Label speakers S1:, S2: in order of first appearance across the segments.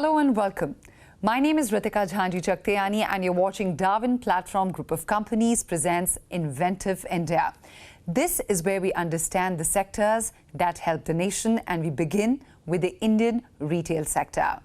S1: Hello and welcome. My name is Ritika Jhanji-Chakhtiyani and you're watching Darwin Platform Group of Companies presents Inventive India. This is where we understand the sectors that help the nation, and we begin with the Indian retail sector.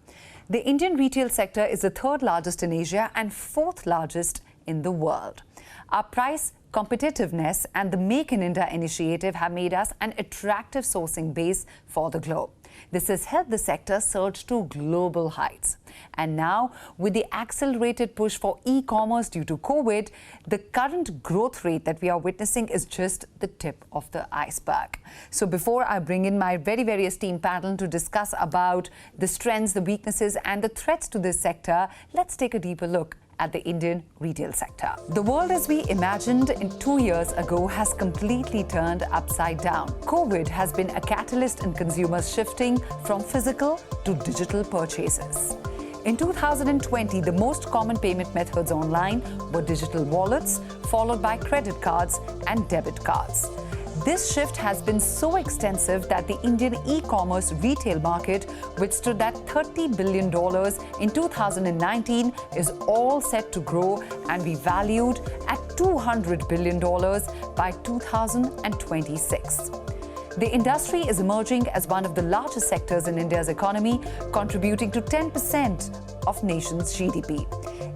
S1: The Indian retail sector is the third largest in Asia and fourth largest in the world. Our price competitiveness and the Make in India initiative have made us an attractive sourcing base for the globe. This has helped the sector surge to global heights. And now, with the accelerated push for e-commerce due to COVID, the current growth rate that we are witnessing is just the tip of the iceberg. So before I bring in my very esteemed panel to discuss about the strengths, the weaknesses and the threats to this sector, let's take a deeper look at the Indian retail sector. The world as we imagined 2 years ago has completely turned upside down. COVID has been a catalyst in consumers shifting from physical to digital purchases. In 2020, the most common payment methods online were digital wallets, followed by credit cards and debit cards. This shift has been so extensive that the Indian e-commerce retail market, which stood at $30 billion in 2019, is all set to grow and be valued at $200 billion by 2026. The industry is emerging as one of the largest sectors in India's economy, contributing to 10% of nation's GDP.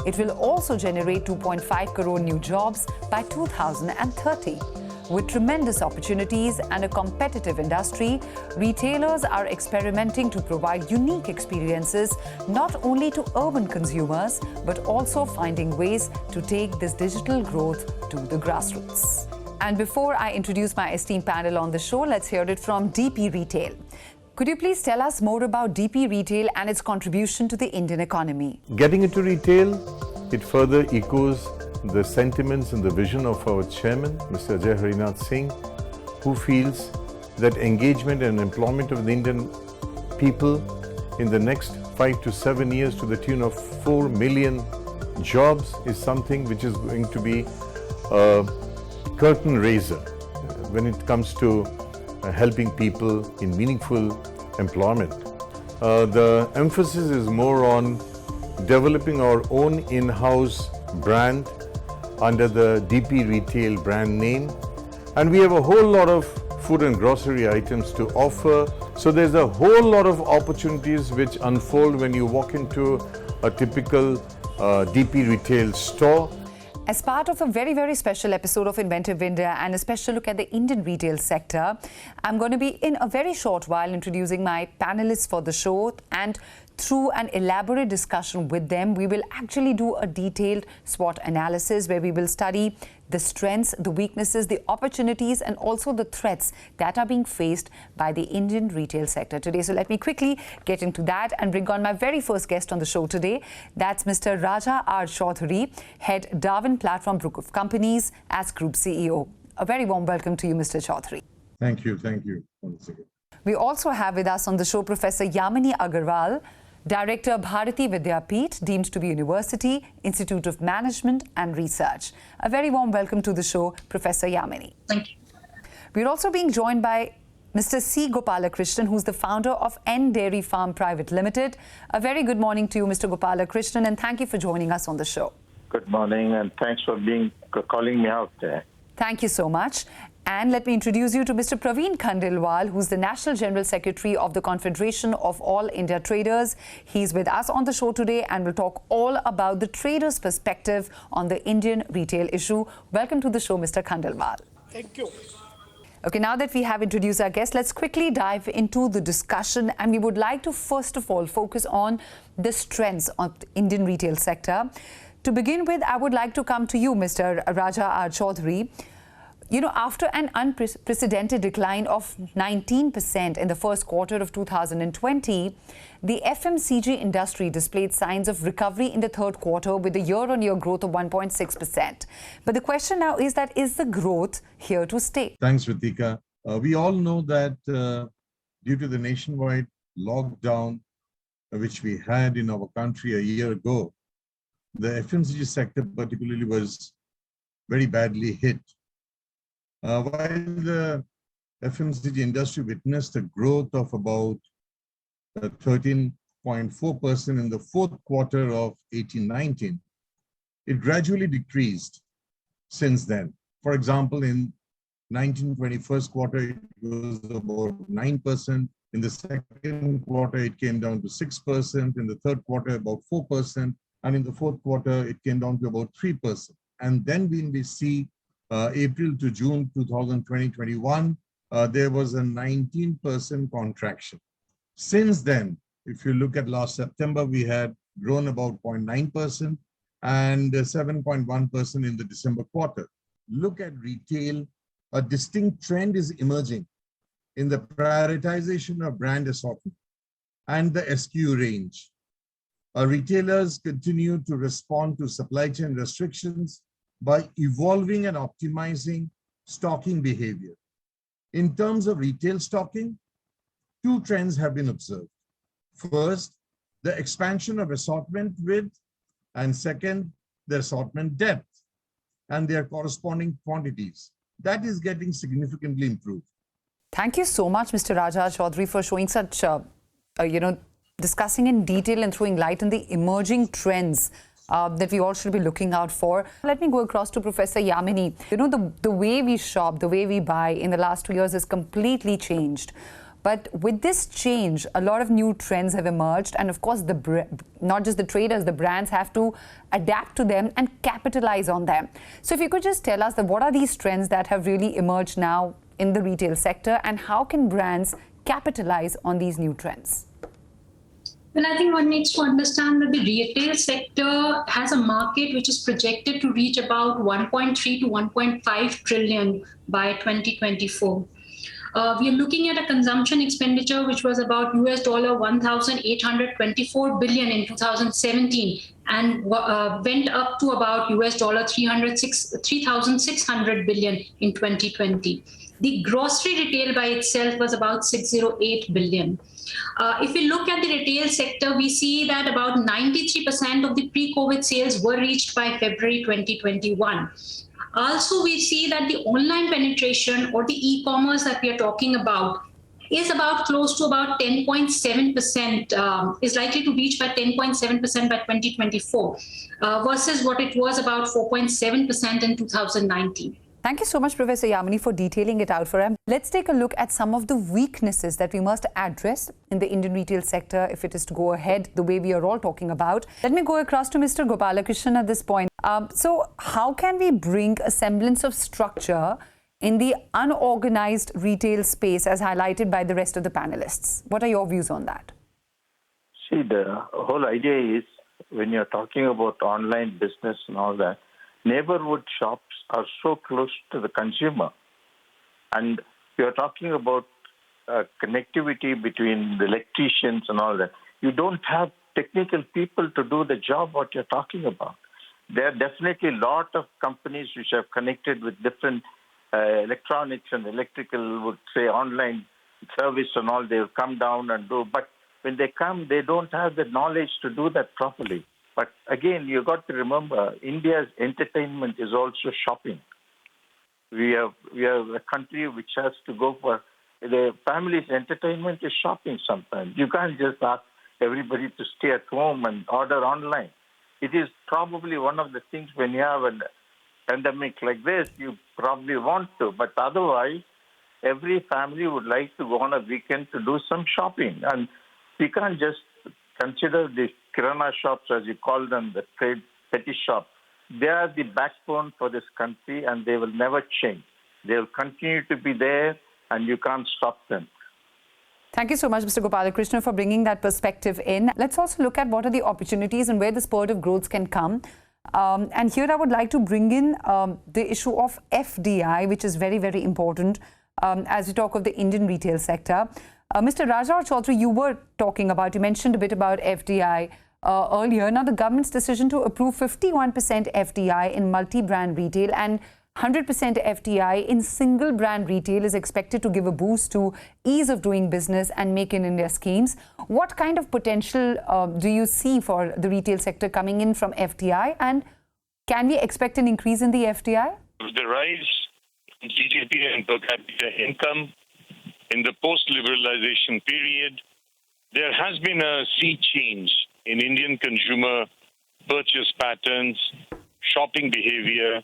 S1: It will also generate 2.5 crore new jobs by 2030. With tremendous opportunities and a competitive industry, retailers are experimenting to provide unique experiences not only to urban consumers, but also finding ways to take this digital growth to the grassroots. And before I introduce my esteemed panel on the show, let's hear it from DP Retail. Could you please tell us more about DP Retail and its contribution to the Indian economy?
S2: Getting into retail, it further echoes the sentiments and the vision of our chairman, Mr. Ajay Harinath Singh, who feels that engagement and employment of the Indian people in the next 5 to 7 years to the tune of 4 million jobs is something which is going to be a curtain raiser when it comes to helping people in meaningful employment. The emphasis is more on developing our own in-house brand under the DP Retail brand name, and we have a whole lot of food and grocery items to offer. So there's a whole lot of opportunities which unfold when you walk into a typical DP Retail store.
S1: As part of a very special episode of Inventive India and a special look at the Indian retail sector, I'm going to be in a very short while introducing my panelists for the show, and through an elaborate discussion with them, we will actually do a detailed SWOT analysis where we will study the strengths, the weaknesses, the opportunities and also the threats that are being faced by the Indian retail sector today. So let me quickly get into that and bring on my very first guest on the show today. That's Mr. Raja R. Chaudhary, Head Darwin Platform Group of Companies as Group CEO. A very warm welcome to you, Mr. Chaudhary.
S3: Thank you. Once again.
S1: We also have with us on the show Professor Yamini Agarwal, Director, Bharati Vidyapeeth, deemed to be University, Institute of Management and Research. A very warm welcome to the show, Professor Yamini.
S4: Thank you.
S1: We're also being joined by Mr. C. Gopalakrishnan, who's the founder of N Dairy Farm Private Limited. A very good morning to you, Mr. Gopalakrishnan, and thank you for joining us on the show.
S4: Good morning, and thanks for calling me out there.
S1: Thank you so much. And let me introduce you to Mr. Praveen Khandelwal, who's the National General Secretary of the Confederation of All India Traders. He's with us on the show today and will talk all about the traders' perspective on the Indian retail issue. Welcome to the show, Mr. Khandelwal.
S5: Thank you.
S1: Okay, now that we have introduced our guests, let's quickly dive into the discussion. And we would like to, first of all, focus on the strengths of the Indian retail sector. To begin with, I would like to come to you, Mr. Raja R. Chaudhary. You know, after an unprecedented decline of 19% in the first quarter of 2020, the FMCG industry displayed signs of recovery in the third quarter with a year-on-year growth of 1.6%. But the question now is that, is the growth here to stay?
S3: Thanks, Ritika. We all know that due to the nationwide lockdown which we had in our country a year ago, the FMCG sector particularly was very badly hit. While the FMCG industry witnessed a growth of about 13.9% 0.4% in the fourth quarter of 18-19. It gradually decreased since then. For example, in 1920 first quarter, it was about 9%. In the second quarter, it came down to 6%. In the third quarter, about 4%. And in the fourth quarter, it came down to about 3%. And then when we see April to June 2020-21, there was a 19% contraction. Since then, if you look at last September, we had grown about 0.9% and 7.1% in the December quarter. Look at retail, a distinct trend is emerging in the prioritization of brand assortment and the SKU range. Retailers continue to respond to supply chain restrictions by evolving and optimizing stocking behavior. In terms of retail stocking, two trends have been observed. First, the expansion of assortment width, and second, the assortment depth and their corresponding quantities. That is getting significantly improved.
S1: Thank you so much, Mr. Raja Chaudhary, for showing such, discussing in detail and throwing light on the emerging trends that we all should be looking out for. Let me go across to Professor Yamini. The way we shop, the way we buy in the last 2 years has completely changed. But with this change, a lot of new trends have emerged. And of course, not just the traders, the brands have to adapt to them and capitalize on them. So if you could just tell us that what are these trends that have really emerged now in the retail sector, and how can brands capitalize on these new trends?
S5: Well, I think one needs to understand that the retail sector has a market which is projected to reach about 1.3 to 1.5 trillion by 2024. We are looking at a consumption expenditure which was about US $1,824 billion in 2017 and went up to about US $3,600 billion in 2020. The grocery retail by itself was about 608 billion. If we look at the retail sector, we see that about 93% of the pre-COVID sales were reached by February 2021. Also, we see that the online penetration or the e-commerce that we are talking about is about close to about 10.7%, is likely to reach by 10.7% by 2024 versus what it was about 4.7% in 2019.
S1: Thank you so much, Professor Yamini, for detailing it out for us. Let's take a look at some of the weaknesses that we must address in the Indian retail sector if it is to go ahead the way we are all talking about. Let me go across to Mr. Gopalakrishnan at this point. So how can we bring a semblance of structure in the unorganized retail space as highlighted by the rest of the panelists? What are your views on that?
S4: See, the whole idea is when you're talking about online business and all that, neighborhood shops are so close to the consumer. And you're talking about connectivity between the electricians and all that. You don't have technical people to do the job what you're talking about. There are definitely a lot of companies which have connected with different electronics and electrical, would say online service and all, they'll come down and do. But when they come, they don't have the knowledge to do that properly. But again, you got to remember, India's entertainment is also shopping. We are a country which has to go for the family's entertainment is shopping sometimes. You can't just ask everybody to stay at home and order online. It is probably one of the things when you have a pandemic like this, you probably want to. But otherwise, every family would like to go on a weekend to do some shopping. And we can't just consider the kirana shops, as you call them, the trade petty shops. They are the backbone for this country and they will never change. They will continue to be there and you can't stop them.
S1: Thank you so much, Mr. Gopalakrishnan, for bringing that perspective in. Let's also look at what are the opportunities and where the spurt of growth can come. And here I would like to bring in the issue of FDI, which is very, very important as we talk of the Indian retail sector. Mr. Raja Chaudhary, you mentioned a bit about FDI earlier. Now, the government's decision to approve 51% FDI in multi-brand retail and 100% FDI in single brand retail is expected to give a boost to ease of doing business and Make in India schemes. What kind of potential do you see for the retail sector coming in from FDI, and can we expect an increase in the FDI?
S6: The rise in GDP and per capita income in the post-liberalization period, there has been a sea change in Indian consumer purchase patterns, shopping behavior,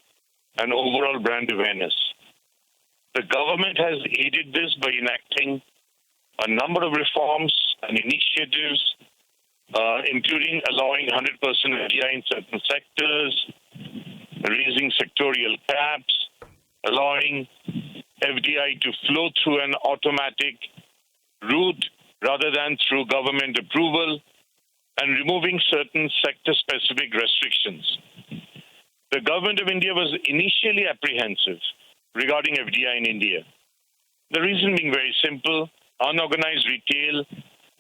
S6: and overall brand awareness. The government has aided this by enacting a number of reforms and initiatives, including allowing 100% FDI in certain sectors, raising sectorial caps, allowing FDI to flow through an automatic route rather than through government approval, and removing certain sector-specific restrictions. The government of India was initially apprehensive regarding FDI in India. The reason being very simple: unorganized retail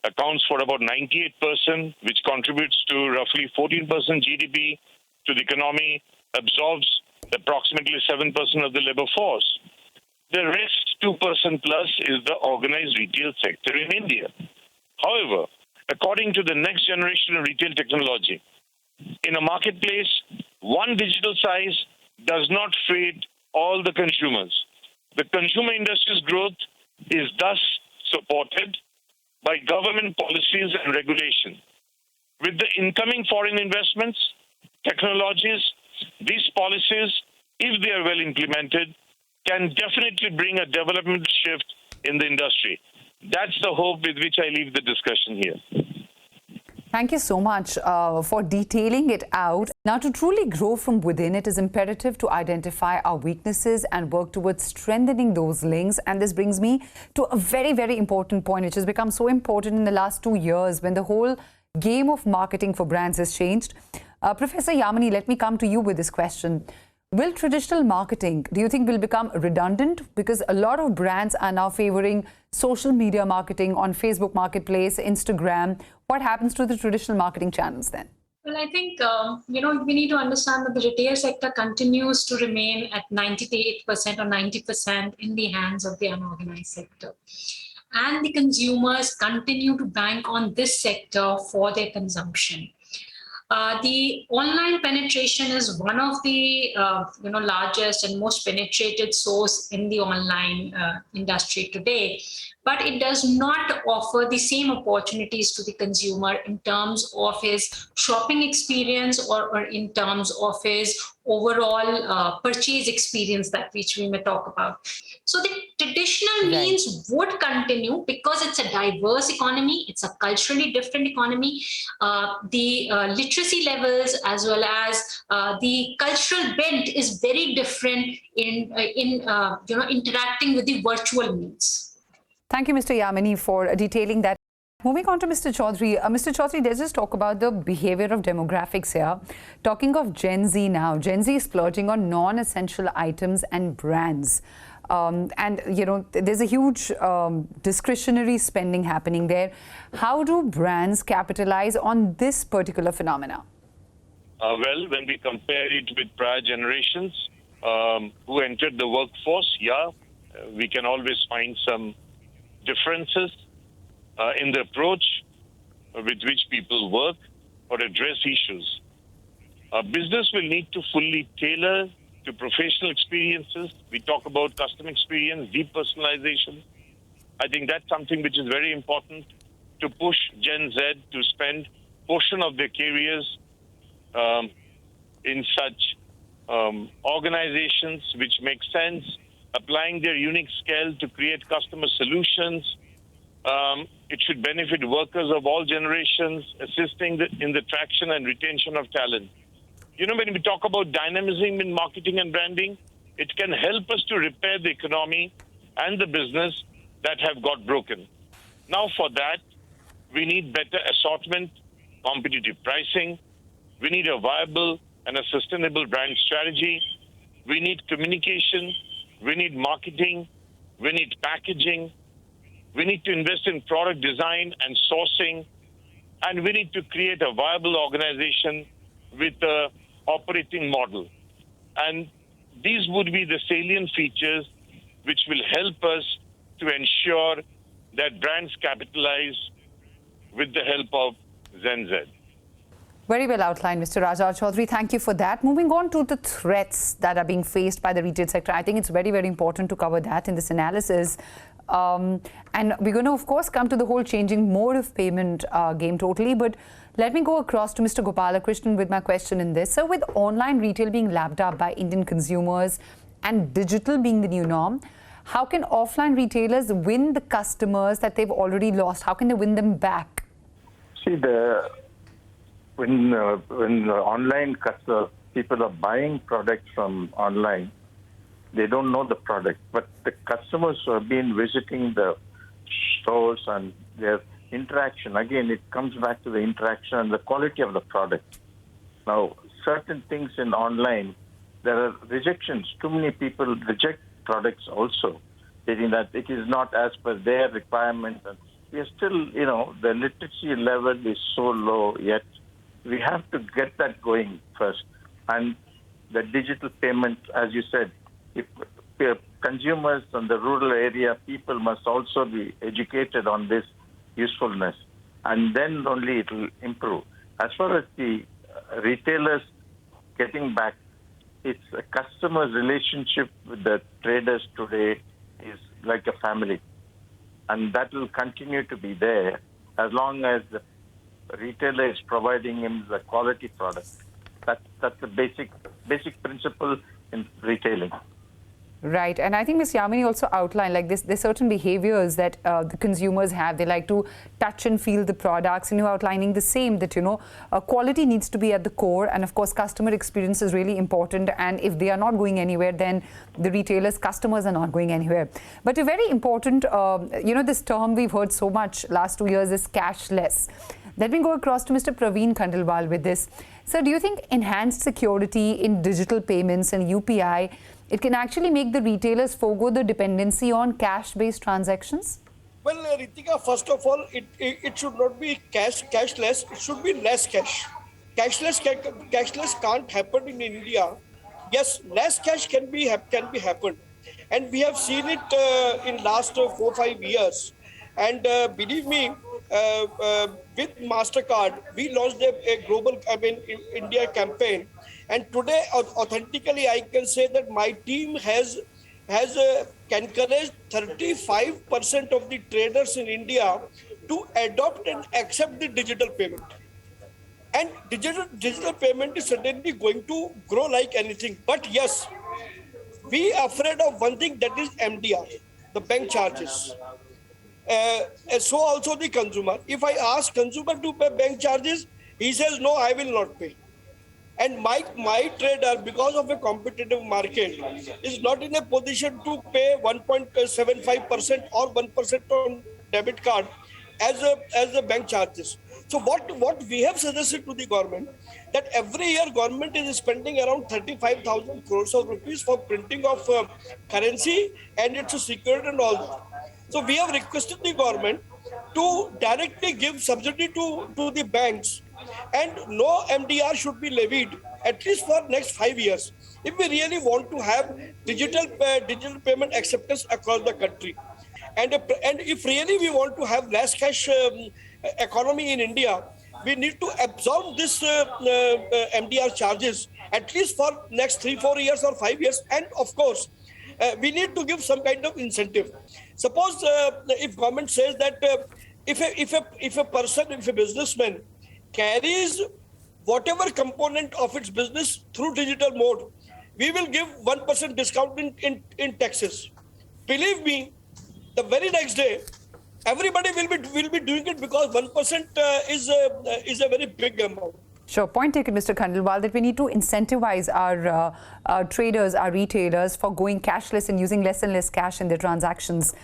S6: accounts for about 98%, which contributes to roughly 14% GDP to the economy, absorbs approximately 7% of the labor force. The rest, 2% plus, is the organized retail sector in India. However, according to the next generation of retail technology, in a marketplace, one digital size does not fit all the consumers. The consumer industry's growth is thus supported by government policies and regulation. With the incoming foreign investments, technologies, these policies, if they are well implemented, can definitely bring a development shift in the industry. That's the hope with which I leave the discussion here.
S1: Thank you so much for detailing it out. Now, to truly grow from within, it is imperative to identify our weaknesses and work towards strengthening those links. And this brings me to a very, very important point, which has become so important in the last 2 years when the whole game of marketing for brands has changed. Professor Yamini, let me come to you with this question. Will traditional marketing, do you think, will become redundant? Because a lot of brands are now favoring social media marketing on Facebook Marketplace, Instagram. What happens to the traditional marketing channels then?
S5: Well, I think, we need to understand that the retail sector continues to remain at 98% or 90% in the hands of the unorganized sector. And the consumers continue to bank on this sector for their consumption. The online penetration is one of the largest and most penetrated source in the online industry today, but it does not offer the same opportunities to the consumer in terms of his shopping experience or in terms of his overall purchase experience, that which we may talk about. So the traditional means would continue because it's a diverse economy, it's a culturally different economy. The literacy levels as well as the cultural bent is very different in interacting with the virtual means.
S1: Thank you, Mr. Yamini, for detailing that. Moving on to Mr. Chaudhary. Mr. Chaudhary, let's just talk about the behavior of demographics here. Talking of Gen Z now, Gen Z is splurging on non-essential items and brands. There's a huge discretionary spending happening there. How do brands capitalize on this particular phenomena?
S6: Well, when we compare it with prior generations who entered the workforce, we can always find some differences in the approach with which people work or address issues. Business will need to fully tailor to professional experiences. We talk about customer experience, deep personalization. I think that's something which is very important to push Gen Z to spend portion of their careers in such organizations which make sense, applying their unique skill to create customer solutions. It should benefit workers of all generations, assisting in the traction and retention of talent. When we talk about dynamism in marketing and branding, it can help us to repair the economy and the business that have got broken. Now, for that, we need better assortment, competitive pricing. We need a viable and a sustainable brand strategy. We need communication. We need marketing. We need packaging. We need to invest in product design and sourcing. And we need to create a viable organization with an operating model. And these would be the salient features which will help us to ensure that brands capitalize with the help of Gen Z.
S1: Very well outlined, Mr. Raja Chaudhary. Thank you for that. Moving on to the threats that are being faced by the retail sector, I think it's very, very important to cover that in this analysis. And we're going to, of course, come to the whole changing mode of payment game totally. But let me go across to Mr. Gopalakrishnan with my question in this. So with online retail being lapped up by Indian consumers and digital being the new norm, how can offline retailers win the customers that they've already lost? How can they win them back?
S4: See, when online people are buying products from online, they don't know the product. But the customers who have been visiting the stores and their interaction, again, it comes back to the interaction and the quality of the product. Now, certain things in online, there are rejections. Too many people reject products also, stating that it is not as per their requirements. And we are still, the literacy level is so low yet. We have to get that going first. And the digital payment, as you said, if consumers in the rural area, people must also be educated on this usefulness, and then only it will improve. As far as the retailers getting back, it's a customer's relationship with the traders today is like a family, and that will continue to be there as long as the retailer is providing him the quality product. That's the basic principle in retailing.
S1: Right, and I think Ms. Yamini also outlined like this. There's certain behaviors that the consumers have. They like to touch and feel the products, and you're outlining the same, that quality needs to be at the core, and of course customer experience is really important. And if they are not going anywhere, then the retailers' customers are not going anywhere. But a very important, this term we've heard so much last 2 years is cashless. Let me go across to Mr. Praveen Khandelwal with this. So do you think enhanced security in digital payments and UPI, it can actually make the retailers forego the dependency on cash-based transactions?
S7: Well, Ritika, first of all, it should not be cashless. It should be less cash. Cashless can't happen in India. Yes, less cash can be happened, and we have seen it in last 4-5 years. And believe me, with MasterCard, we launched a global, India campaign. And today, authentically, I can say that my team has encouraged 35% of the traders in India to adopt and accept the digital payment. And digital payment is certainly going to grow like anything. But yes, we are afraid of one thing, that is MDR, the bank charges. So also the consumer. If I ask consumer to pay bank charges, he says, no, I will not pay. And my trader, because of a competitive market, is not in a position to pay 1.75% or 1% on debit card as the bank charges. So what we have suggested to the government, that every year government is spending around 35,000 crores of rupees for printing of currency and its security and all that. So we have requested the government to directly give subsidy to the banks, and no MDR should be levied at least for next 5 years if we really want to have digital payment acceptance across the country. And if really we want to have less cash economy in India, we need to absorb this MDR charges at least for next 3-4 years or 5 years. And of course, we need to give some kind of incentive. Suppose if government says that if a businessman carries whatever component of its business through digital mode, we will give 1% discount in taxes. Believe me, the very next day, everybody will be doing it, because 1% is a very big amount.
S1: Sure. Point taken, Mr. Khandelwal, that we need to incentivize our traders, our retailers for going cashless and using less and less cash in their transactions.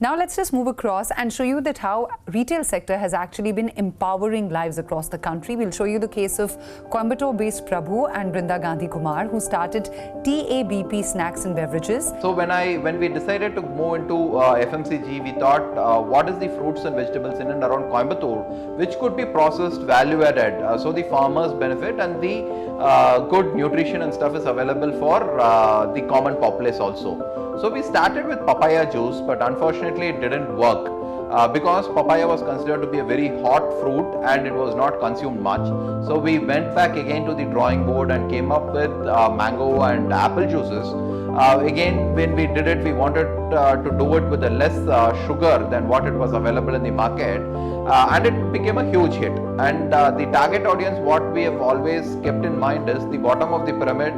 S1: Now let's just move across and show you that how retail sector has actually been empowering lives across the country. We'll show you the case of Coimbatore-based Prabhu and Brinda Gandhi Kumar, who started TABP Snacks and Beverages.
S8: So when we decided to move into FMCG, we thought what is the fruits and vegetables in and around Coimbatore which could be processed value added, so the farmers benefit and the good nutrition and stuff is available for the common populace also. So we started with papaya juice, but unfortunately it didn't work. because papaya was considered to be a very hot fruit and it was not consumed much. So we went back again to the drawing board and came up with mango and apple juices. Again, when we did it, we wanted to do it with a less sugar than what it was available in the market, and it became a huge hit. And the target audience, what we have always kept in mind is the bottom of the pyramid,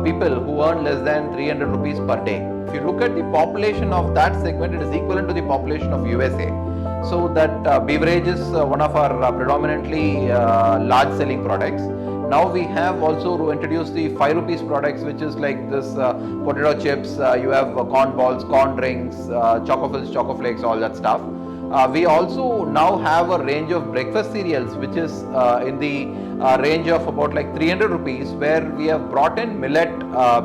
S8: people who earn less than 300 rupees per day. If you look at the population of that segment, it is equivalent to the population of USA. So that beverage is one of our predominantly large selling products. Now we have also introduced the 5 rupees products, which is like this potato chips, you have corn balls, corn drinks, chocofills, chocoflakes, all that stuff. We also now have a range of breakfast cereals, which is in the range of about like 300 rupees, where we have brought in millet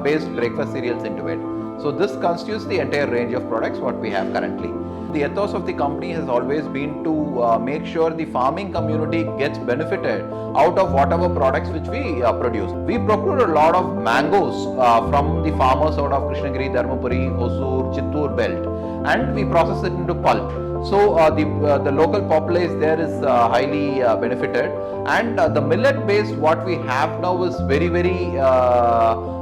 S8: based breakfast cereals into it. So this constitutes the entire range of products what we have currently. The ethos of the company has always been to make sure the farming community gets benefited out of whatever products which we produce. We procure a lot of mangoes from the farmers out of Krishnagiri, Dharmapuri, Hosur, Chittur belt, and we process it into pulp. So the local populace there is highly benefited, and the millet based what we have now is very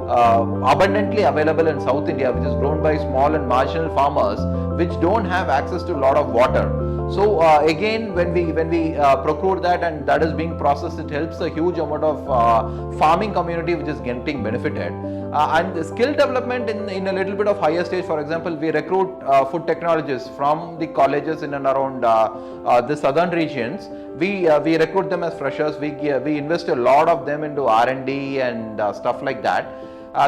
S8: abundantly available in South India, which is grown by small and marginal farmers which don't have access to a lot of water. So again, when we procure that and that is being processed, it helps a huge amount of farming community which is getting benefited. And the skill development in a little bit of higher stage, for example, we recruit food technologists from the colleges in and around the southern regions. We recruit them as freshers. We invest a lot of them into R&D and stuff like that.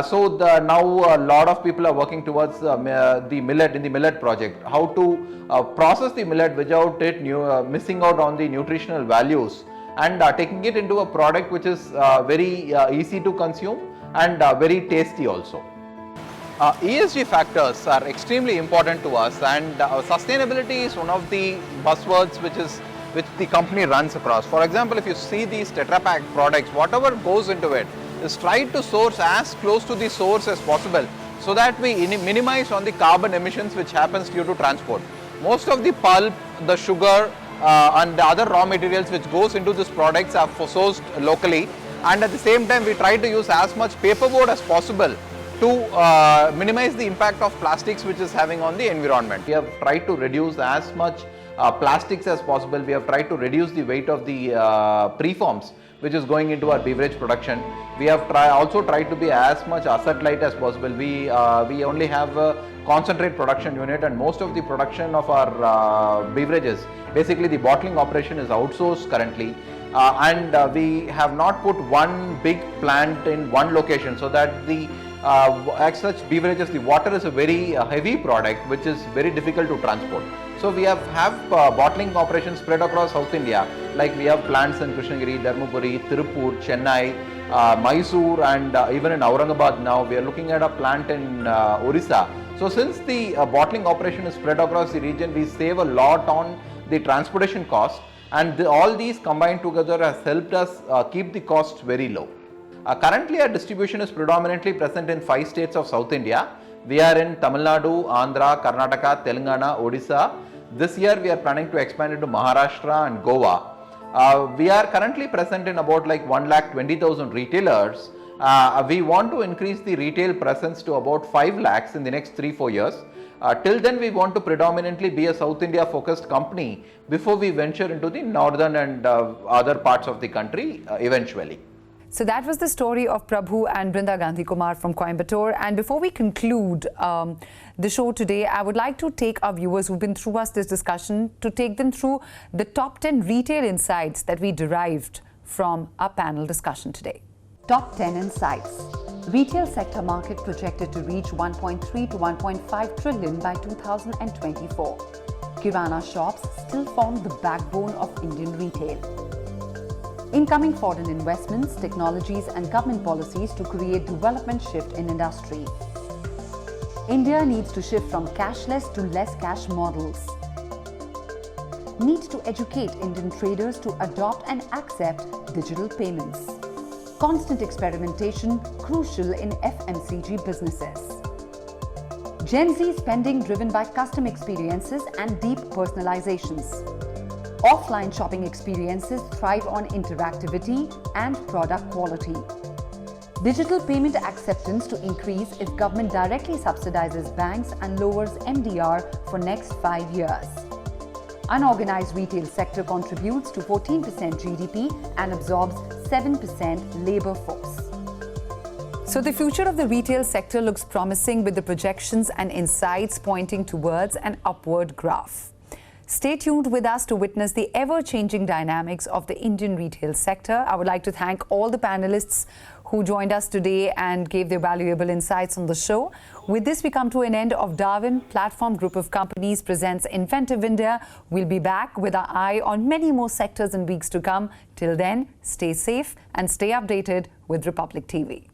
S8: So now a lot of people are working towards the millet project, how to process the millet without it missing out on the nutritional values, and taking it into a product which is very easy to consume and very tasty also. ESG factors are extremely important to us, and sustainability is one of the buzzwords which the company runs across. For example, if you see these Tetra Pak products, whatever goes into it is try to source as close to the source as possible, so that we minimize on the carbon emissions which happens due to transport. Most of the pulp, the sugar and the other raw materials which goes into these products are sourced locally, and at the same time we try to use as much paperboard as possible to minimize the impact of plastics which is having on the environment. We have tried to reduce as much plastics as possible. We have tried to reduce the weight of the preforms which is going into our beverage production. We have also tried to be as much asset light as possible. We only have a concentrate production unit, and most of the production of our beverages, basically the bottling operation, is outsourced currently. And we have not put one big plant in one location, so that the as such beverages, the water is a very heavy product which is very difficult to transport. So we have bottling operations spread across South India, like we have plants in Krishnagiri, Dharmapuri, Tirupur, Chennai, Mysore, and even in Aurangabad now. We are looking at a plant in Orissa. So since the bottling operation is spread across the region, we save a lot on the transportation cost, and all these combined together has helped us keep the costs very low. Currently our distribution is predominantly present in 5 states of South India. We are in Tamil Nadu, Andhra, Karnataka, Telangana, Odisha. This year we are planning to expand into Maharashtra and Goa. We are currently present in about like 1,20,000 retailers. We want to increase the retail presence to about 5 lakhs in the next 3-4 years. Till then we want to predominantly be a South India focused company before we venture into the northern and other parts of the country eventually.
S1: So that was the story of Prabhu and Brinda Gandhi Kumar from Coimbatore. And before we conclude the show today, I would like to take our viewers who've been through this discussion to take them through the top 10 retail insights that we derived from our panel discussion today. Top 10 insights. Retail sector market projected to reach 1.3 to 1.5 trillion by 2024. Kirana shops still form the backbone of Indian retail. Incoming foreign investments, technologies and government policies to create development shift in industry. India needs to shift from cashless to less cash models. Need to educate Indian traders to adopt and accept digital payments. Constant experimentation crucial in FMCG businesses. Gen Z spending driven by custom experiences and deep personalizations. Offline shopping experiences thrive on interactivity and product quality. Digital payment acceptance to increase if government directly subsidizes banks and lowers MDR for next 5 years. Unorganized retail sector contributes to 14% GDP and absorbs 7% labor force. So the future of the retail sector looks promising, with the projections and insights pointing towards an upward graph. Stay tuned with us to witness the ever-changing dynamics of the Indian retail sector. I would like to thank all the panelists who joined us today and gave their valuable insights on the show. With this, we come to an end of Darwin Platform Group of Companies presents Inventive India. We'll be back with our eye on many more sectors in weeks to come. Till then, stay safe and stay updated with Republic TV.